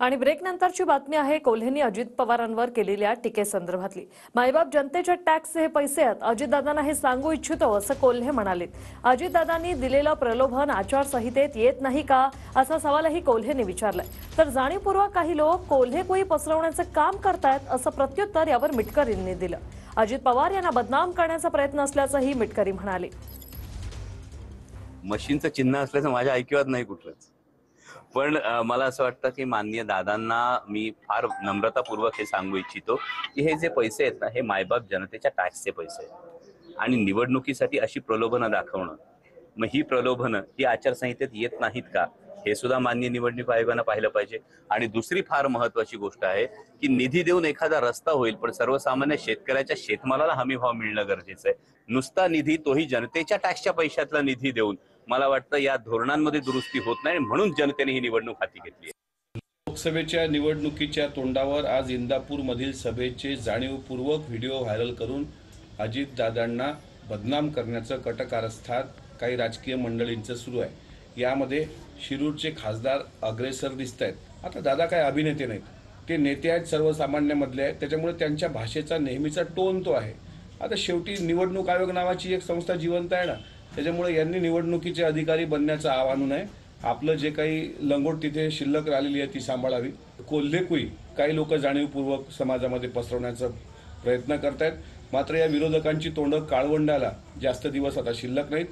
आणि ब्रेक नंतरची बातमी आहे कोल्हेंनी अजित पवारांवर केलेल्या टीकेसंदर्भातली। मायबाप जनतेच्या टॅक्सचे हे पैसे आहेत, अजितदादांना हे सांगू इच्छितो असं कोल्हे म्हणाले। अजितदादांनी दिलेलं प्रलोभन आचारसंहितेत येत नाही का असा सवालही कोल्हेंनी विचारलाय। तर जाणीवपूर्वक काही लोक कोल्हेकुई पसरवण्याचं काम करतायत असं प्रत्युत्तर यावर मिटकरींनी दिलं। अजित पवार यांना बदनाम करण्याचा प्रयत्न असल्याचंही मिटकरी म्हणाले। मशीनचं चिन्ह असल्याचं माझ्या ऐकिवात नाही कुठलंच, पण मला असं वाटतं की माननीय दादांना मी फार नम्रतापूर्वक हे सांगू इच्छितो की हे जे पैसे आहेत ना, हे मायबाप जनतेच्या टॅक्सचे पैसे आहेत आणि निवडणुकीसाठी अशी प्रलोभनं दाखवणं, मग ही प्रलोभनं ही आचारसंहितेत येत नाहीत का हे सुद्धा माननीय निवडणूक आयोगानं पाहिलं पाहिजे। आणि दुसरी फार महत्वाची गोष्ट आहे की निधी देऊन एखादा रस्ता होईल, पण सर्वसामान्य शेतकऱ्याच्या शेतमालाला हमीभाव मिळणं गरजेचं आहे। नुसता निधी, तोही जनतेच्या टॅक्सच्या पैशातला निधी देऊन मला वाटतं या धोरणांमध्ये दुरुस्ती होत नाही, म्हणून जनतेने ही निवडणूक हाती घेतली आहे। लोकसभेच्या निवडणुकीच्या तोंडावर आज इंदापूरमधील सभेचे जाणीवपूर्वक व्हिडिओ व्हायरल करून अजितदादांना बदनाम करण्याचं कट कारस्थान काही राजकीय मंडळींचं सुरू आहे। यामध्ये शिरूरचे खासदार अग्रेसर दिसत आहेत। आता दादा काय अभिनेते नाहीत, ते नेते आहेत, सर्वसामान्यांमधले आहेत, त्याच्यामुळे त्यांच्या भाषेचा नेहमीचा टोन तो आहे। आता शेवटी निवडणूक आयोग नावाची एक संस्था जिवंत आहे ना, त्याच्यामुळे यांनी निवडणुकीचे अधिकारी बनण्याचं आव्हान आहे। आपलं जे काही लंगोट तिथे शिल्लक राहिलेली आहे ती सांभाळावी। कोल्हेकुई काही लोक जाणीवपूर्वक समाजामध्ये पसरवण्याचा प्रयत्न करतायत, मात्र या विरोधकांची तोंड काळवंडाला जास्त दिवस आता शिल्लक नाहीत।